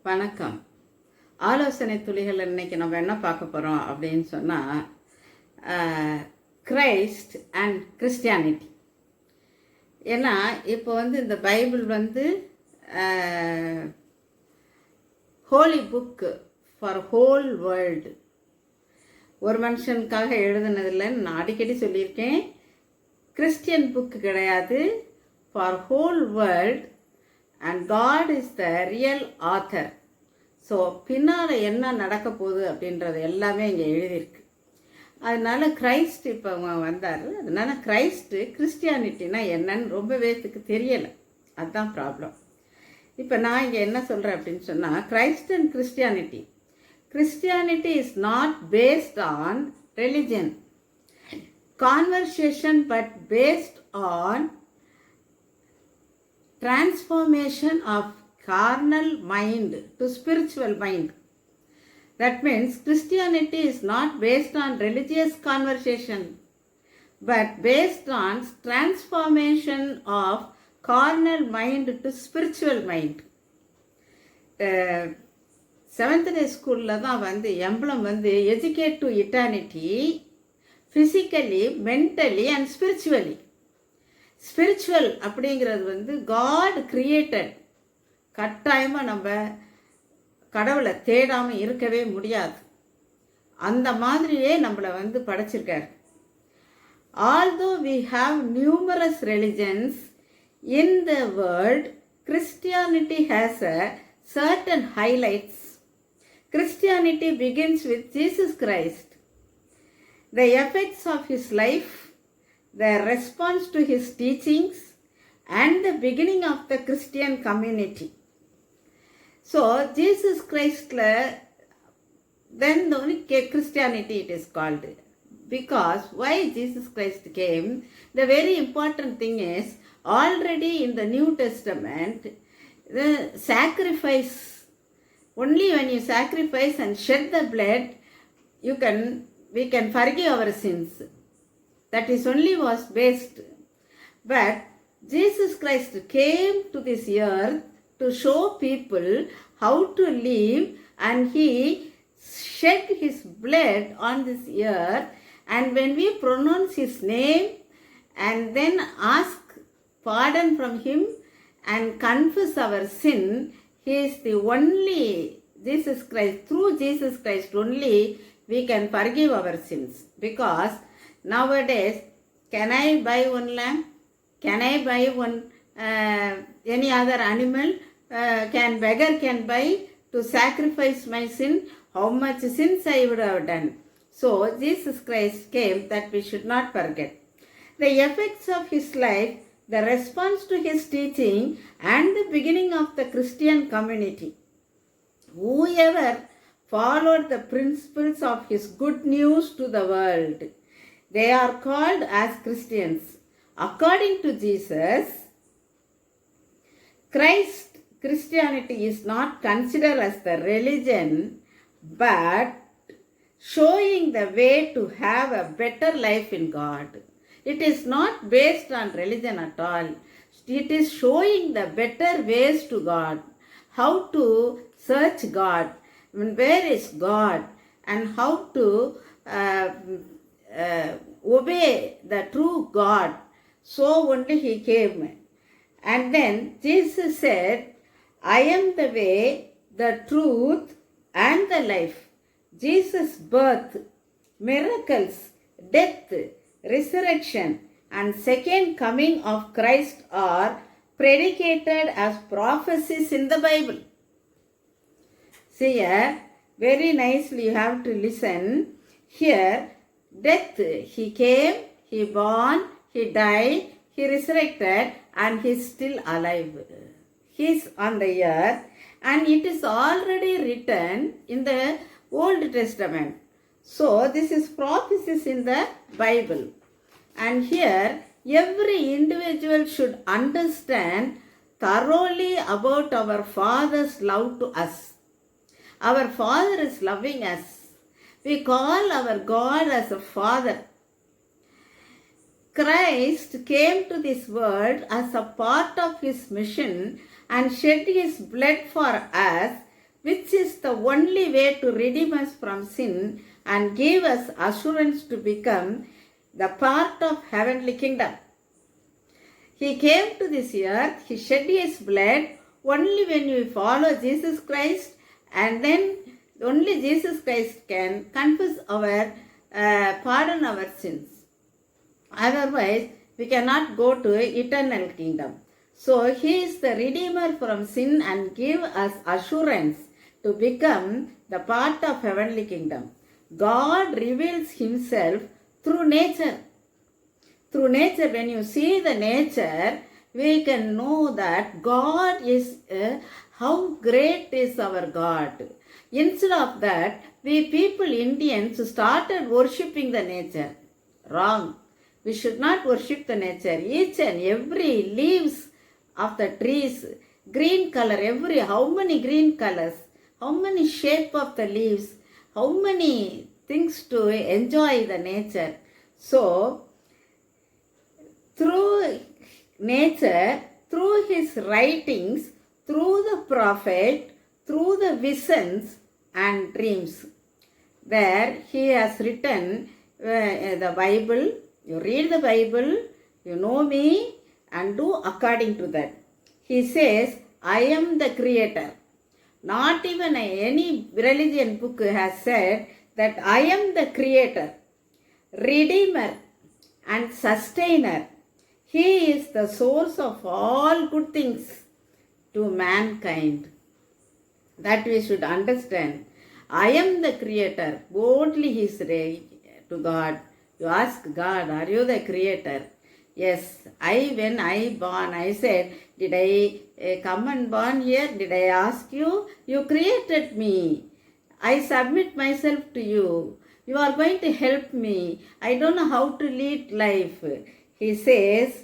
வணக்கம். ஆலோசனை துளிகள் இன்னைக்கு நம்ம என்ன பார்க்க போகிறோம் அப்படின்னு சொன்னால், கிரைஸ்ட் அண்ட் கிறிஸ்டியானிட்டி. ஏன்னா இப்போ இந்த Bible holy book for whole world. ஒரு மனுஷனுக்காக எழுதுனதில்லைன்னு நான் அடிக்கடி சொல்லியிருக்கேன். கிறிஸ்டியன் புக்கு கிடையாது, for whole world. And God is the real author. So பின்னால் என்ன நடக்க போகுது அப்படின்றது எல்லாமே இங்கே எழுதியிருக்கு. அதனால கிரைஸ்ட் இப்போ வந்தார். அதனால கிரைஸ்ட்டு கிறிஸ்டியானிட்டினா என்னன்னு ரொம்ப பேர்த்துக்கு தெரியலை. அதுதான் ப்ராப்ளம். இப்போ நான் இங்கே என்ன சொல்கிறேன் அப்படின்னு சொன்னால், Christ and Christianity. Christianity is not based on religion conversation, but based on transformation of carnal mind to spiritual mind. That means Christianity is not based on religious conversation, but based on transformation of carnal mind to spiritual mind. 7th day ஸ்கூலில் தான் emblem educate to eternity, physically, mentally and spiritually. Spiritual அப்படிங்கிறது God created. கட்டாயமாக நம்ம கடவுளை தேடாமல் இருக்கவே முடியாது. அந்த மாதிரியே நம்மளை படைச்சிருக்காரு. Although we have numerous religions in the world, Christianity has a certain highlights. Christianity begins with Jesus Christ. The effects of his life, the response to his teachings, and the beginning of the Christian community. So Jesus Christ, then only Christianity it is called. Because why Jesus Christ came, the very important thing is, already in the New Testament, the sacrifice, only when you sacrifice and shed the blood, we can forgive our sins. That is only was based. But Jesus Christ came to this earth to show people how to live, and he shed his blood on this earth. And when we pronounce his name and then ask pardon from him and confess our sin, he is the only Jesus Christ. Through Jesus Christ only we can forgive our sins. Because nowadays, can I buy one lamb? Can I buy one any other animal? Beggar can buy to sacrifice my sin? How much sins I would have done. So Jesus Christ came that we should not forget. The effects of his life, the response to his teaching, and the beginning of the Christian community. Whoever followed the principles of his good news to the world, they are called as Christians. According to Jesus, Christianity is not considered as the religion, but showing the way to have a better life in God. It is not based on religion at all. It is showing the better ways to God, how to search God, where is God, and how to obey the true God. So only he came. And then Jesus said, I am the way, the truth, and the life. Jesus' birth, miracles, death, resurrection, and second coming of Christ are predicated as prophecies in the Bible. See here, very nicely you have to listen. Here, death, he came, he born, he died, he resurrected, and he is still alive. He is on the earth, and it is already written in the Old Testament. So this is prophecies in the Bible. And here every individual should understand thoroughly about our Father's love to us. Our Father is loving us. We call our God as a Father. Christ came to this world as a part of his mission and shed his blood for us which is the only way to redeem us from sin and give us assurance to become the part of heavenly kingdom. He came to this earth, he shed his blood only when we follow Jesus Christ, and then only Jesus Christ can confess our pardon our sins. Otherwise, we cannot go to eternal kingdom. So he is the redeemer from sin and give us assurance to become the part of heavenly kingdom. God reveals himself through nature. Through nature, when you see the nature, we can know that God is, how great is our God. Instead of that, we people Indians started worshipping the nature. Wrong. We should not worship the nature. Each and every leaves of the trees, green color, how many green colors, how many shape of the leaves, how many things to enjoy the nature. So, through nature, through his writings, through the prophet, through the visions and dreams, where he has written the Bible. You read the Bible, you know me, and do according to that. He says, I am the creator. Not even any religion book has said that I am the creator, redeemer, and sustainer. He is the source of all good things to mankind. That we should understand. I am the creator. Boldly he said to God. You ask God, are you the creator? Yes. When I born, I said, did I come and born here? Did I ask you? You created me. I submit myself to you. You are going to help me. I don't know how to lead life. He says,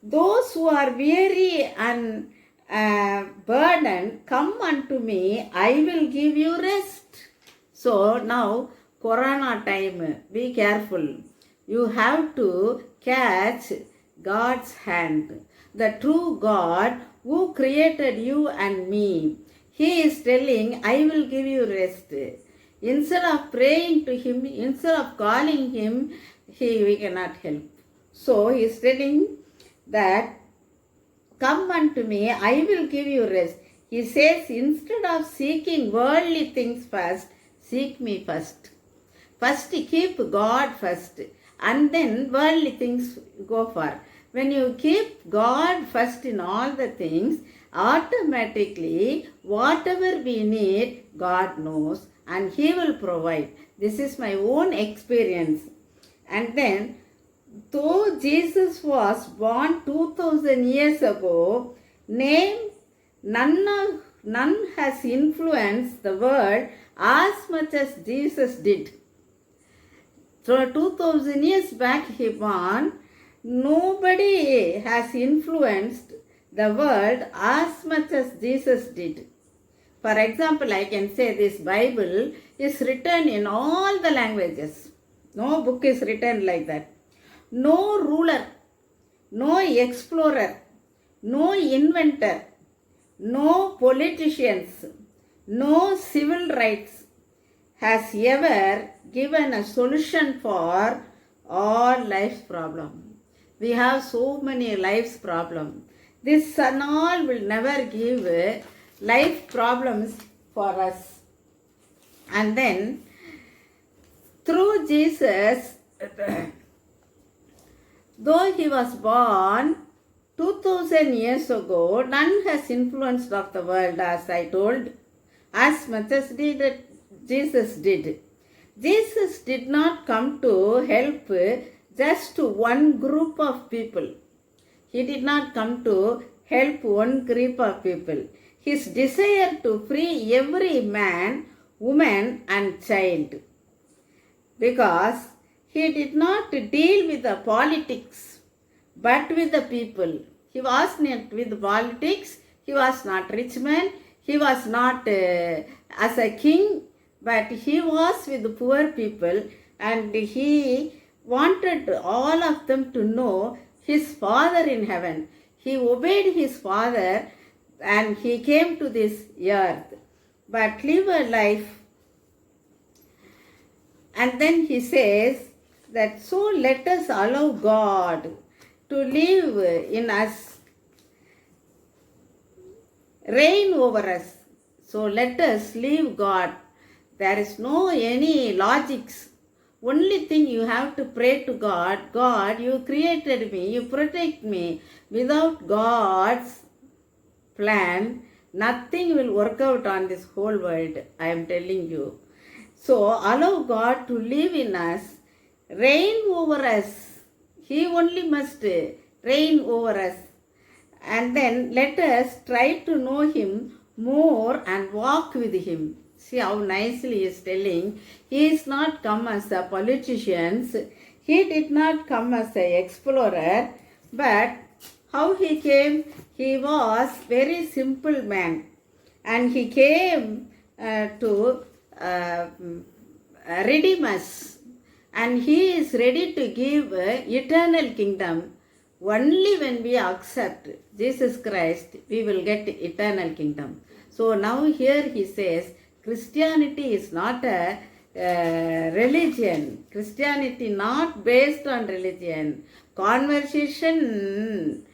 those who are weary and burdened, come unto me, I will give you rest. So now, Corona time, be careful. You have to catch God's hand. The true God who created you and me. He is telling, I will give you rest. Instead of praying to him, instead of calling him, we cannot help. So he is telling that, come unto me, I will give you rest. He says, instead of seeking worldly things first, seek me first. First keep God first, and then worldly things go for. When you keep God first in all the things, automatically whatever we need, God knows and he will provide. This is my own experience. And then, though Jesus was born 2000 years ago, none has influenced the world as much as Jesus did. So 2000 years back he born, nobody has influenced the world as much as Jesus did. For example, I can say this Bible is written in all the languages. No book is written like that. No ruler, no explorer, no inventor, no politicians, no civil rights has ever given a solution for all life's problems. We have so many life's problems. This and all will never give life problems for us. And then, through Jesus, though he was born 2000 years ago, none has influenced of the world, as I told, as much as Jesus did. Jesus did not come to help just one group of people. He did not come to help one group of people. His desire to free every man, woman and child. Because he did not deal with the politics, but with the people. He was not with politics. He was not rich man. He was not as a king, but he was with the poor people, and he wanted all of them to know his Father in heaven. He obeyed his Father and he came to this earth. but live a life. And then he says that so let us allow God to live in us, reign over us. So let us leave God. There is no any logics. Only thing you have to pray to God. God, you created me, you protect me. Without God's plan, nothing will work out on this whole world, I am telling you. So allow God to live in us, reign over us. He only must reign over us. And then let us try to know Him more and walk with Him. See how nicely he is telling. He is not come as a politician. He did not come as an explorer. But how he came? He was very simple man. And he came to redeem us. And he is ready to give eternal kingdom. Only when we accept Jesus Christ, we will get eternal kingdom. So now here he says, Christianity is not a religion. Christianity not based on religion. Conversation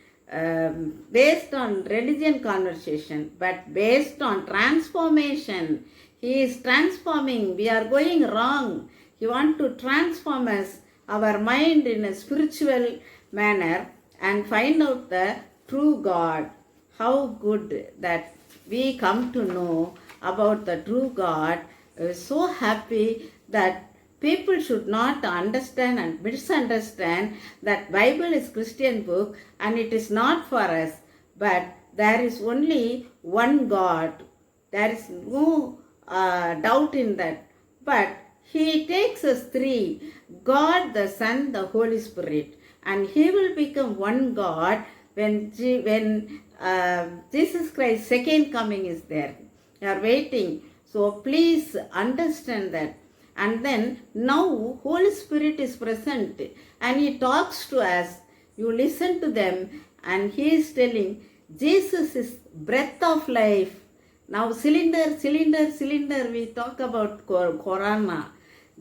based on religion conversation, but based on transformation. He is transforming. We are going wrong. He wants to transform us, our mind in a spiritual manner, and find out the true God. How good that we come to know about the true God. So happy that people should not understand and misunderstand that Bible is Christian book and it is not for us. But there is only one God. There is no doubt in that. But He takes us three, God, the Son, the Holy Spirit. And He will become one God when Jesus Christ's second coming is there. You are waiting. So please understand that. And then now Holy Spirit is present and He talks to us. You listen to them and He is telling Jesus is breath of life. Now cylinder, we talk about Corona.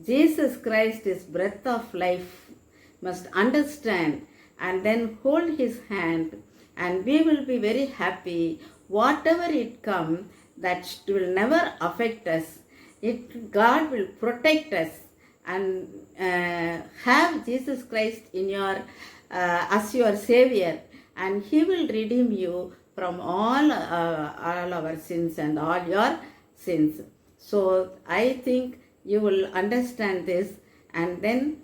Jesus Christ is breath of life. Must understand and then hold His hand and we will be very happy. Whatever it comes, that will never affect us. God will protect us and have Jesus Christ in your as your Savior, and He will redeem you from all our sins and all your sins. So I think you will understand this and then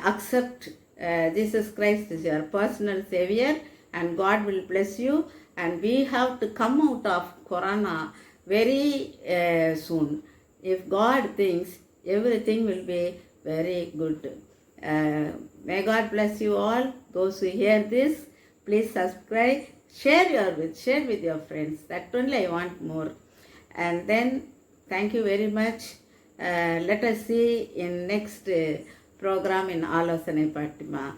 accept Jesus Christ as your personal Savior, and God will bless you. And we have to come out of Corona very soon. If God thinks, everything will be very good. May God bless you all. Those who hear this, please subscribe, share with your friends. That only I want more. And then thank you very much. Let us see in next program in Alosanai Patima.